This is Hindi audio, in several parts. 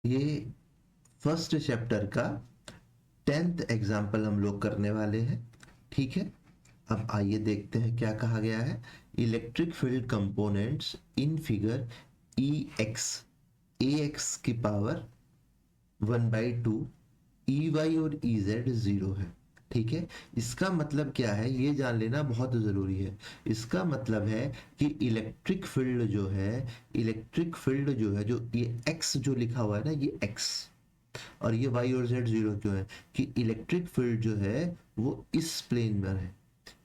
ये फर्स्ट चैप्टर का 10th एग्जाम्पल हम लोग करने वाले हैं। ठीक है, अब आइए देखते हैं क्या कहा गया है। Electric field components in figure E x, A x की पावर 1/2, ई वाई और ई जेड 0 है। ठीक है, इसका मतलब क्या है ये जान लेना बहुत ज़रूरी है। इसका मतलब है कि इलेक्ट्रिक फील्ड जो है, इलेक्ट्रिक फील्ड जो है, जो ये एक्स जो लिखा हुआ है ना, ये एक्स और ये वाई और जेड 0 क्यों है कि इलेक्ट्रिक फील्ड जो है वो इस प्लेन में है।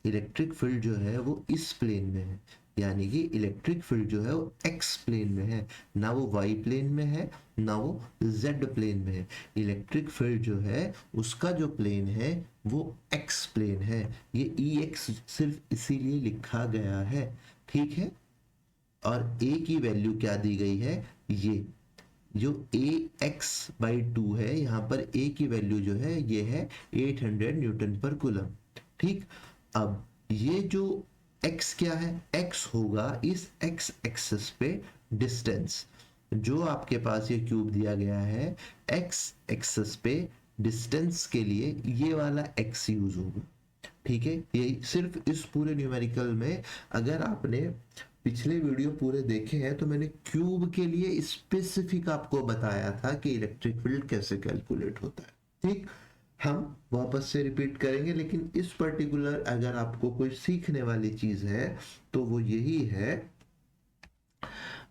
इलेक्ट्रिक फील्ड जो है वो इस प्लेन में है, यानी कि इलेक्ट्रिक फील्ड जो है वो एक्स प्लेन में है, ना वो वाई प्लेन में है, ना वो जेड प्लेन में है। इलेक्ट्रिक फील्ड जो है उसका जो प्लेन है वो एक्स प्लेन है। ये ई एक्स सिर्फ इसीलिए लिखा गया है। ठीक है, और ए की वैल्यू क्या दी गई है, ये जो ए एक्स बाई 2 है, यहाँ पर ए की वैल्यू जो है ये है 800 न्यूटन पर कूलम। ठीक, अब ये जो x क्या है, x होगा इस x एक्सिस पे डिस्टेंस। जो आपके पास ये क्यूब दिया गया है, x एक्सिस पे डिस्टेंस के लिए ये वाला x यूज होगा। ठीक है, ये सिर्फ इस पूरे न्यूमेरिकल में, अगर आपने पिछले वीडियो पूरे देखे हैं तो मैंने क्यूब के लिए स्पेसिफिक आपको बताया था कि इलेक्ट्रिक फील्ड कैसे कैलकुलेट होता है। ठीक, हम वापस से रिपीट करेंगे, लेकिन इस पर्टिकुलर अगर आपको कोई सीखने वाली चीज है तो वो यही है।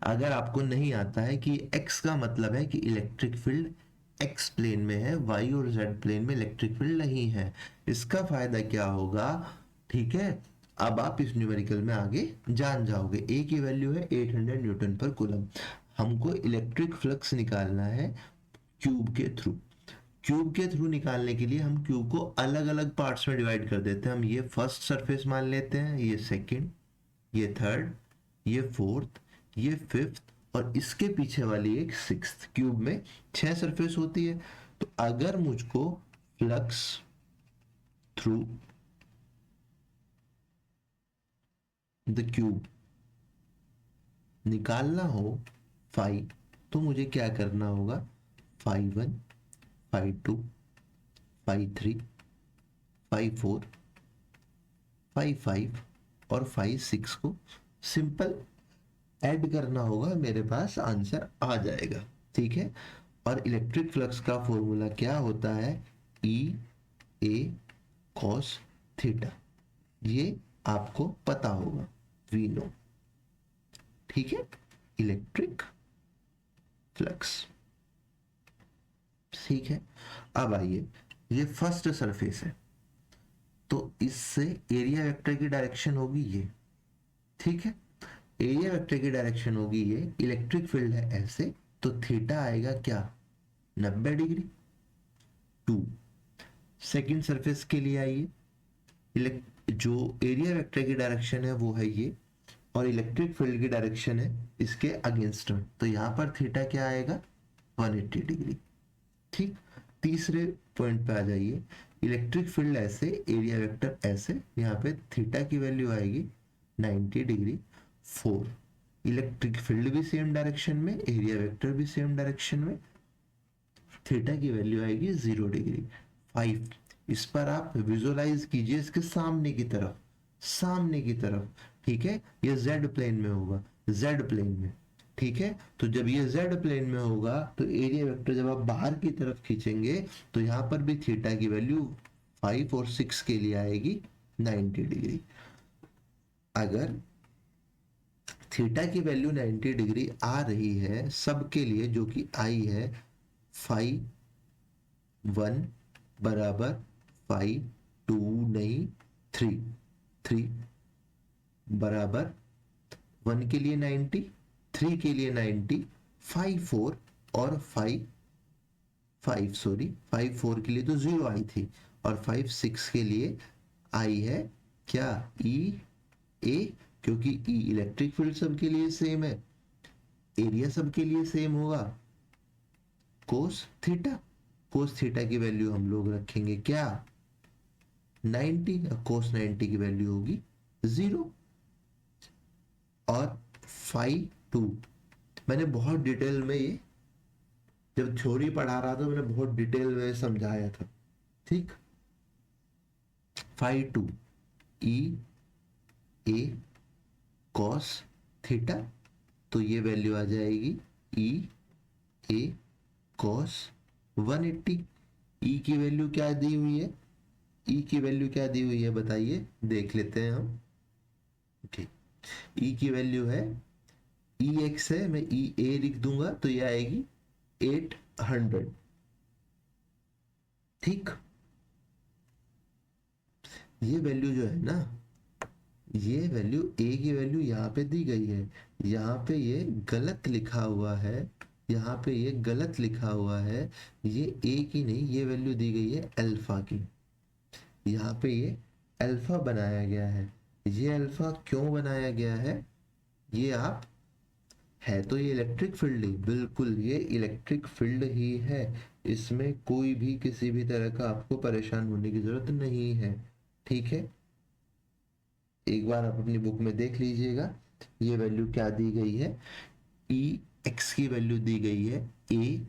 अगर आपको नहीं आता है कि x का मतलब है कि इलेक्ट्रिक फील्ड x प्लेन में है, y और z प्लेन में इलेक्ट्रिक फील्ड नहीं है, इसका फायदा क्या होगा। ठीक है, अब आप इस न्यूमेरिकल में आगे जान जाओगे। a की वैल्यू है 800 न्यूटन पर कूलम। हमको इलेक्ट्रिक फ्लक्स निकालना है क्यूब के थ्रू। क्यूब के थ्रू निकालने के लिए हम क्यूब को अलग अलग पार्ट्स में डिवाइड कर देते हैं। हम ये फर्स्ट सरफेस मान लेते हैं, ये सेकंड, ये थर्ड, ये फोर्थ, ये फिफ्थ और इसके पीछे वाली एक सिक्स्थ। क्यूब में 6 सरफेस होती है। तो अगर मुझको फ्लक्स थ्रू द क्यूब निकालना हो फाई, तो मुझे क्या करना होगा, phi 1, phi 2, phi 3, phi 4, phi 5 और फाई 6 को सिंपल ऐड करना होगा, मेरे पास आंसर आ जाएगा। ठीक है, और इलेक्ट्रिक फ्लक्स का फॉर्मूला क्या होता है, ई ए कॉस थीटा, ये आपको पता होगा, वी नो। ठीक है, इलेक्ट्रिक फ्लक्स। ठीक है, अब आइए, ये फर्स्ट सरफेस है तो इससे एरिया वेक्टर की डायरेक्शन होगी ये। ठीक है, एरिया वेक्टर की डायरेक्शन होगी ये, इलेक्ट्रिक फील्ड है ऐसे, तो थीटा आएगा क्या, 90 डिग्री। 2, सेकेंड सरफेस के लिए आइए, जो एरिया वेक्टर की डायरेक्शन है वो है ये, और इलेक्ट्रिक फील्ड की डायरेक्शन है इसके अगेंस्ट में, तो यहां पर थीटा क्या आएगा, 180 डिग्री। ठीक, तीसरे पॉइंट पे आ जाइए, इलेक्ट्रिक फील्ड ऐसे, एरिया वेक्टर ऐसे, यहाँ पे थीटा की वैल्यू आएगी 90 डिग्री। 4, इलेक्ट्रिक फील्ड भी सेम डायरेक्शन में, एरिया वेक्टर भी सेम डायरेक्शन में, थीटा की वैल्यू आएगी 0 डिग्री। 5, इस पर आप विजुअलाइज कीजिए इसके सामने की तरफ, सामने की तरफ। ठीक है, ये जेड प्लेन में होगा, जेड प्लेन में। ठीक है, तो जब ये जेड प्लेन में होगा तो एरिया वेक्टर जब आप बाहर की तरफ खींचेंगे तो यहां पर भी थीटा की वैल्यू 5 और 6 के लिए आएगी 90 डिग्री। अगर थीटा की वैल्यू 90 डिग्री आ रही है सबके लिए, जो कि आई है, फाइव 1 बराबर 5, 2 नहीं 3, 3 बराबर 1 के लिए 90, 3 के लिए 90, 5 4 और 5 5 सॉरी 5 4 के लिए तो 0 आई थी, और 5 6 के लिए आई है क्या, ई ए, क्योंकि ई इलेक्ट्रिक फील्ड सबके लिए सेम है, एरिया सबके लिए सेम होगा, कोस थीटा। कोस थीटा की वैल्यू हम लोग रखेंगे क्या, 90, कोस 90 की वैल्यू होगी 0। और 5 2, मैंने बहुत डिटेल में ये जब थ्योरी पढ़ा रहा था मैंने बहुत डिटेल में समझाया था, ठीक। Phi two E A cos theta, तो ये वैल्यू आ जाएगी ई ए कॉस 180। ई की वैल्यू क्या दी हुई है, ई की वैल्यू क्या दी हुई है बताइए, देख लेते हैं हम। ठीक, ई की वैल्यू है, ई एक्स है, मैं ई ए लिख दूंगा तो ये आएगी 800, ठीक। ये वैल्यू जो है ना, ये वैल्यू ए की वैल्यू यहाँ पे दी गई है, यहाँ पे ये गलत लिखा हुआ है, यहाँ पे ये गलत लिखा हुआ है, ये ए की नहीं, ये वैल्यू दी गई है अल्फा की, यहाँ पे ये अल्फा बनाया गया है। ये अल्फा क्यों बनाया गया है, ये आप, है तो ये इलेक्ट्रिक फील्ड ही, बिल्कुल ये इलेक्ट्रिक फील्ड ही है, इसमें कोई भी किसी भी तरह का आपको परेशान होने की जरूरत नहीं है, ठीक है। एक बार आप अपनी बुक में देख लीजिएगा, ये वैल्यू क्या दी गई है, ई एक्स की वैल्यू दी गई है ए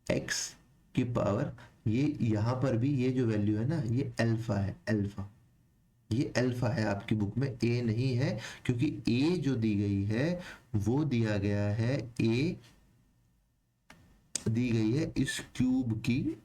एक्स की पावर, ये यहाँ पर भी ये जो वैल्यू है ना, ये अल्फा है, अल्फा, ये अल्फा है, आपकी बुक में ए नहीं है, क्योंकि ए जो दी गई है वो दिया गया है, ए दी गई है इस क्यूब की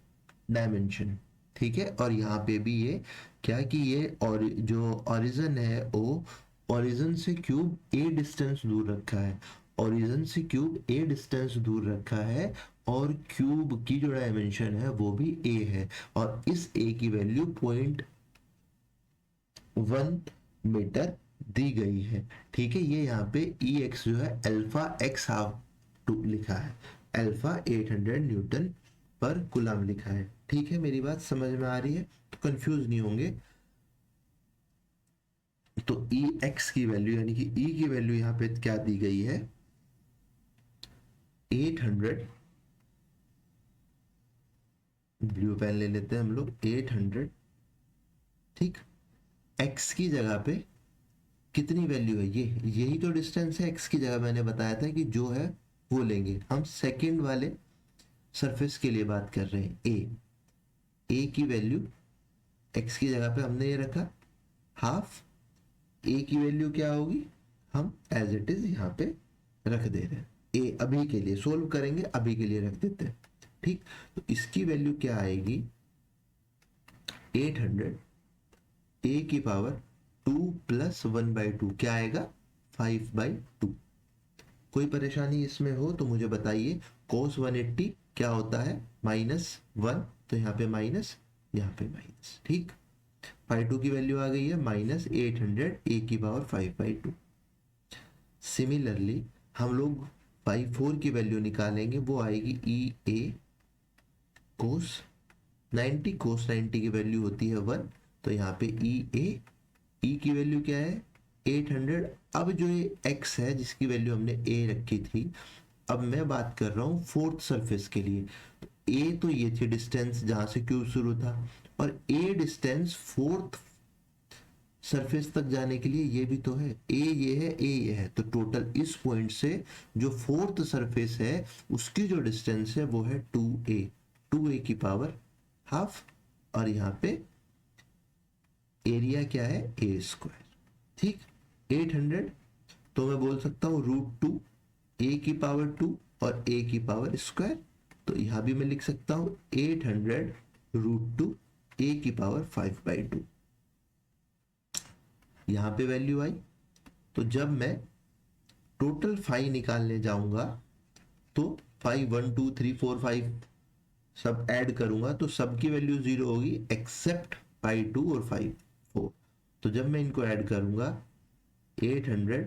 डायमेंशन, ठीक है। और यहाँ पे भी ये क्या कि ये, और जो ओरिजिन है ओ, ओरिजिन से क्यूब ए डिस्टेंस दूर रखा है, ओरिजिन से क्यूब ए डिस्टेंस दूर रखा है, और क्यूब की जो डायमेंशन है वो भी ए है, और इस ए की वैल्यू 0.1 मीटर दी गई है, ठीक है। ये यहाँ पे ई एक्स जो है अल्फा एक्स हाफ टू लिखा है, अल्फा 800 न्यूटन पर कूलम लिखा है, ठीक है। मेरी बात समझ में आ रही है, तो कंफ्यूज नहीं होंगे। तो ई एक्स की वैल्यू यानी कि ई की वैल्यू यहाँ पे क्या दी गई है, 800, ब्लू पेन ले लेते हैं हम लोग, 800, ठीक। एक्स की जगह पे कितनी वैल्यू है, ये यही तो डिस्टेंस है, एक्स की जगह मैंने बताया था कि जो है वो लेंगे हम, सेकंड वाले सरफेस के लिए बात कर रहे हैं, ए की वैल्यू एक्स की जगह पे हमने ये रखा हाफ, ए की वैल्यू क्या होगी, हम एज इट इज यहाँ पे रख दे रहे हैं, ए अभी के लिए सोल्व करेंगे, अभी के लिए रख देते हैं, ठीक। तो इसकी वैल्यू क्या आएगी, 800 ए की पावर 2 प्लस 1/2 क्या आएगा, 5/2। कोई परेशानी इसमें हो तो मुझे बताइए। कोस 180 क्या होता है, -1, तो यहाँ पे माइनस, यहाँ पे माइनस, ठीक। 5/2 की वैल्यू आ गई है -800 ए की पावर 5/2। सिमिलरली हम लोग 4 की वैल्यू निकालेंगे, वो आएगी ई ए कोस 90, कोस 90 की वैल्यू होती है 1, तो यहाँ पे ई ए, ई की वैल्यू क्या है 800। अब जो ये x है जिसकी वैल्यू हमने a रखी थी, अब मैं बात कर रहा हूँ फोर्थ सरफेस के लिए, तो a तो ये थी डिस्टेंस जहां से क्यूब शुरू था, और a डिस्टेंस फोर्थ सरफेस तक जाने के लिए ये भी तो है, a ये है, a ये है, तो टोटल इस पॉइंट से जो फोर्थ सरफेस है उसकी जो डिस्टेंस है वो है 2a, 2a की पावर हाफ, और यहाँ पे एरिया क्या है a², ठीक। 800, तो मैं बोल सकता हूँ √2 a की पावर 2 और a की पावर स्क्वायर, तो यहां भी मैं लिख सकता हूं 800 √2 a की पावर 5/2, यहां पे वैल्यू आई। तो जब मैं टोटल 5 निकालने जाऊंगा तो 5 1 2 3 4 5 सब ऐड करूंगा तो सबकी वैल्यू 0 होगी एक्सेप्ट पाई 2 और 5 4। तो जब मैं इनको ऐड करूंगा 800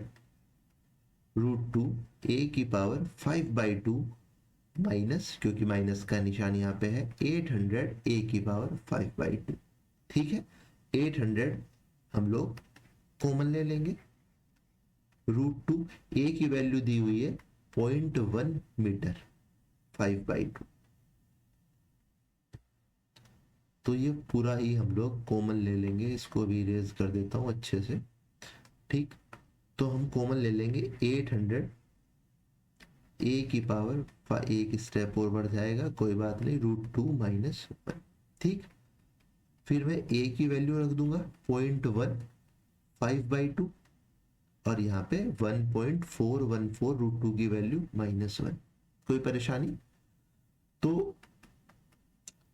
√2 a की पावर 5/2 माइनस, क्योंकि माइनस का निशान यहाँ पे है, 800 a की पावर 5/2, ठीक है। 800 हम लोग कॉमन ले लेंगे, √2 a की वैल्यू दी हुई है 0.1 मीटर, 5/2, तो ये पूरा ही हम लोग कॉमन ले लेंगे, इसको भी इरेज कर देता हूं अच्छे से, ठीक। तो हम कॉमन ले लेंगे 800 ए की पावर एक स्टेप और बढ़ जाएगा, कोई बात नहीं, √2 - 1, ठीक। फिर मैं ए की वैल्यू रख दूंगा 0.1, 5/2, और यहाँ पे 1.414 √2 की वैल्यू -1। कोई परेशानी? तो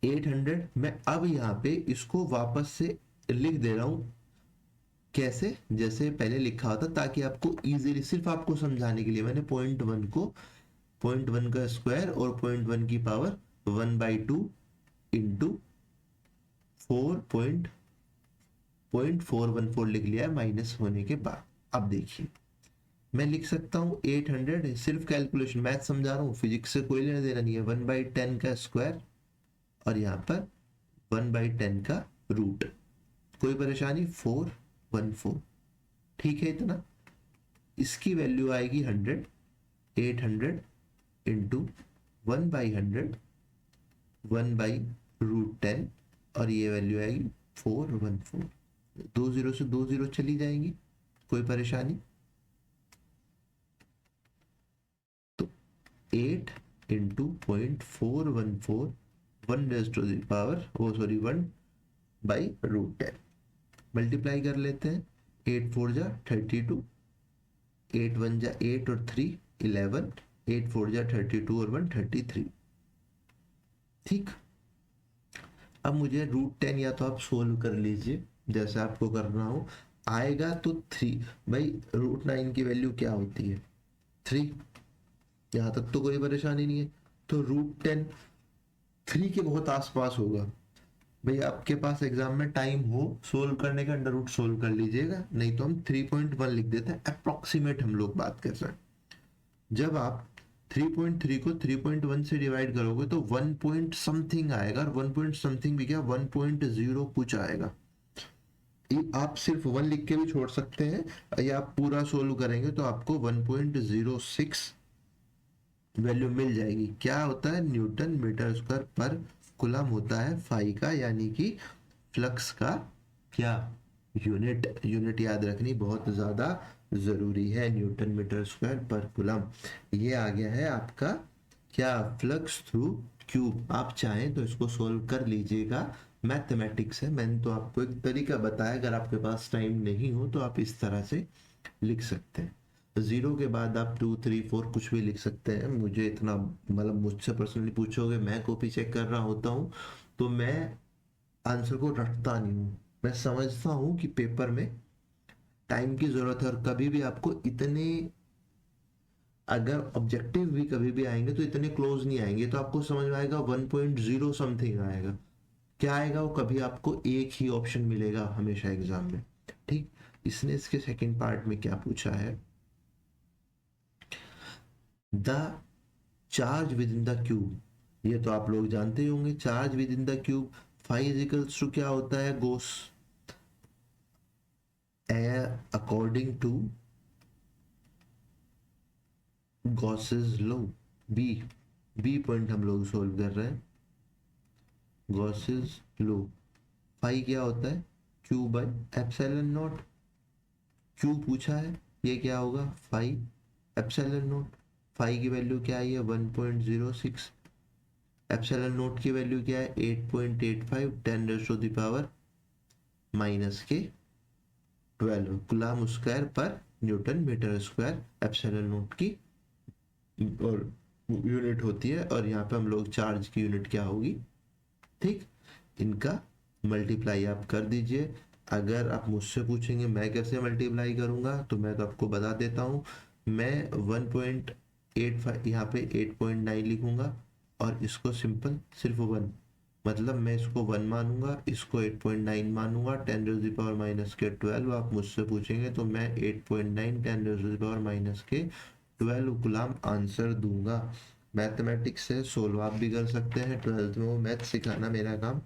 800 मैं अब यहाँ पे इसको वापस से लिख दे रहा हूं, कैसे, जैसे पहले लिखा था, ताकि आपको इजीली, सिर्फ आपको समझाने के लिए मैंने 0.1 को 0.1 का स्क्वायर और 0.1 की पावर 1/2 इंटू 4.414 लिख लिया है माइनस होने के बाद। अब देखिए मैं लिख सकता हूं 800, सिर्फ कैलकुलेशन मैथ समझा रहा हूं, फिजिक्स से कोई लेना देना नहीं है। 1/10 का स्क्वायर और यहाँ पर 1/10 का रूट, कोई परेशानी? 414, ठीक है इतना। इसकी वैल्यू आएगी 100, 800 इंटू 1/100, 1/√10, और ये वैल्यू आएगी 414। 2 0 से 2 0 चली जाएंगी, कोई परेशानी? तो 8 इंटू 0.414, 1/√10 मल्टीप्लाई कर लेते हैं। 8 4 जा 32, 8 1 जा 8 और 3 11, 8 4 जा 32 और 1 33, ठीक। अब मुझे √10 या तो आप सोल्व कर लीजिए जैसे आपको करना हो, आएगा तो 3, भाई √9 की वैल्यू क्या होती है? 3, यहां तक तो कोई परेशानी नहीं है। तो √10 3 के बहुत आसपास होगा। भाई आपके पास एग्जाम में टाइम हो सोल्व करने का, अंडर रूट सोल्व कर लीजिएगा, नहीं तो हम 3.1 लिख देते हैं, अप्रोक्सीमेट हम लोग बात कर रहे हैं। जब आप 3.3 को 3.1 से डिवाइड करोगे तो 1 पॉइंट समथिंग आएगा, और 1 पॉइंट समथिंग भी क्या, 1.0 कुछ आएगा। आप सिर्फ 1 लिख के भी छोड़ सकते हैं, या आप पूरा सोल्व करेंगे तो आपको 1.06 वैल्यू मिल जाएगी। क्या होता है? न्यूटन मीटर स्क्वायर पर कूलम होता है फाई का, यानी कि फ्लक्स का क्या यूनिट याद रखनी बहुत ज्यादा जरूरी है, न्यूटन मीटर स्क्वायर पर कूलम। ये आ गया है आपका क्या, फ्लक्स थ्रू क्यूब। आप चाहें तो इसको सोल्व कर लीजिएगा, मैथमेटिक्स है, मैंने तो आपको एक तरीका बताया, अगर आपके पास टाइम नहीं हो तो आप इस तरह से लिख सकते हैं। 0 के बाद आप 2 3 4 कुछ भी लिख सकते हैं, मुझे इतना, मतलब मुझसे पर्सनली पूछोगे, मैं कॉपी चेक कर रहा होता हूँ तो मैं आंसर को रटता नहीं हूँ, मैं समझता हूँ कि पेपर में टाइम की जरूरत है, और कभी भी आपको इतने, अगर ऑब्जेक्टिव भी कभी भी आएंगे तो इतने क्लोज नहीं आएंगे, तो आपको समझ में आएगा 1.0 समथिंग आएगा। क्या आएगा वो, कभी आपको एक ही ऑप्शन मिलेगा हमेशा एग्जाम में, ठीक। इसने इसके सेकंड पार्ट में क्या पूछा है, the charge within the cube, ये तो आप लोग जानते ही होंगे, charge within the cube phi is equals to क्या होता है, goes according to Gauss's law. B point हम लोग सोल्व कर रहे हैं, गॉसेस लॉ। फाई क्या होता है, Q by epsilon not, Q पूछा है, ये क्या होगा, फाई एप्सिलॉन नॉट। फाई की वैल्यू क्या है, 1.06, एप्सिलॉन नोट की वैल्यू क्या है, 8.85, 10⁻⁻⁻12 coulomb square per newton meter square epsilon naught की और यूनिट होती है, और यहाँ पे हम लोग चार्ज की यूनिट क्या होगी, ठीक। इनका मल्टीप्लाई आप कर दीजिए। अगर आप मुझसे पूछेंगे मैं कैसे मल्टीप्लाई करूंगा, तो मैं तो आपको बता देता हूँ, मैं 1.85 यहाँ पे 8.9 लिखूंगा, और इसको सिंपल सिर्फ 1, मतलब मैं इसको 1 मानूंगा, इसको 8.9 मानूंगा, 10⁻⁻12। आप मुझसे पूछेंगे तो मैं 8.9 10⁻⁻12 गुलाम आंसर दूंगा। मैथमेटिक्स से सोल्व आप भी कर सकते हैं, 12th में वो मैथ सिखाना मेरा काम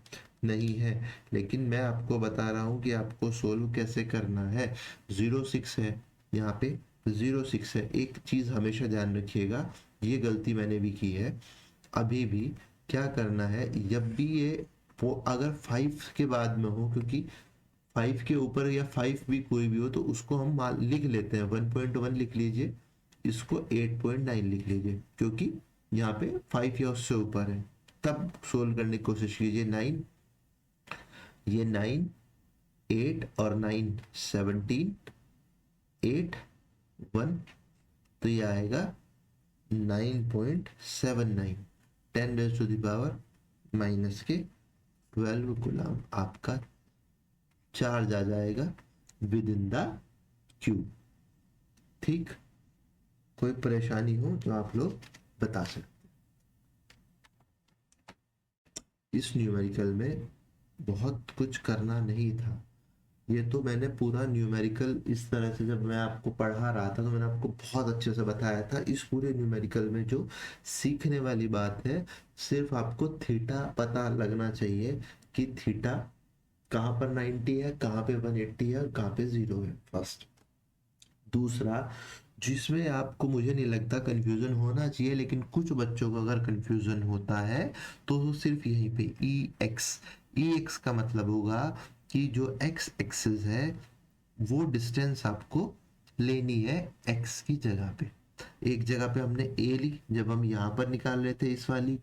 नहीं है, लेकिन मैं आपको बता रहा हूँ कि आपको सोल्व कैसे करना है। 06 है यहाँ पे, 06 है। एक चीज हमेशा ध्यान रखिएगा, ये गलती मैंने भी की है, अभी भी क्या करना है, जब भी ये वो अगर 5 के बाद में हो, क्योंकि 5 के ऊपर या 5 भी कोई भी हो तो उसको हम लिख लेते हैं, 1.1 लिख लीजिए, इसको 8.9 लिख लीजिए, क्योंकि यहाँ पे 5 या उससे ऊपर है। तब सोल्व करने की कोशिश कीजिए। 9, ये 9, 8 और 9 17, 8 1, तो ये आएगा 9.79, 10 raise to the power minus के 12 कूलम आपका चार्ज आ जाएगा विद इन द क्यूब। ठीक, कोई परेशानी हो तो आप लोग बता सकते। इस न्यूमेरिकल में बहुत कुछ करना नहीं था। ये तो मैंने पूरा न्यूमेरिकल इस तरह से, जब मैं आपको पढ़ा रहा था तो मैंने आपको बहुत अच्छे से बताया था। इस पूरे न्यूमेरिकल में जो सीखने वाली बात है, सिर्फ आपको थीटा पता लगना चाहिए कि थीटा कहाँ पर 90 है, कहाँ पे 180 है और कहाँ पे 0 है। फर्स्ट। दूसरा, जिसमें आपको मुझे नहीं लगता कंफ्यूजन होना चाहिए, लेकिन कुछ बच्चों को अगर कंफ्यूजन होता है तो सिर्फ यहीं पे ई एक्स का मतलब होगा कि जो एक्स एक्सिस है वो डिस्टेंस आपको लेनी है एक्स की जगह पे। एक जगह पे हमने ए ली जब हम यहाँ पर निकाल रहे थे इस वाली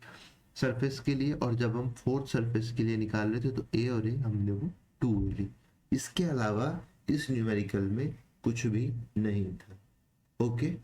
सरफेस के लिए, और जब हम फोर्थ सरफेस के लिए निकाल रहे थे तो ए और ए हमने वो 2 ली। इसके अलावा इस न्यूमेरिकल में कुछ भी नहीं था। ओके।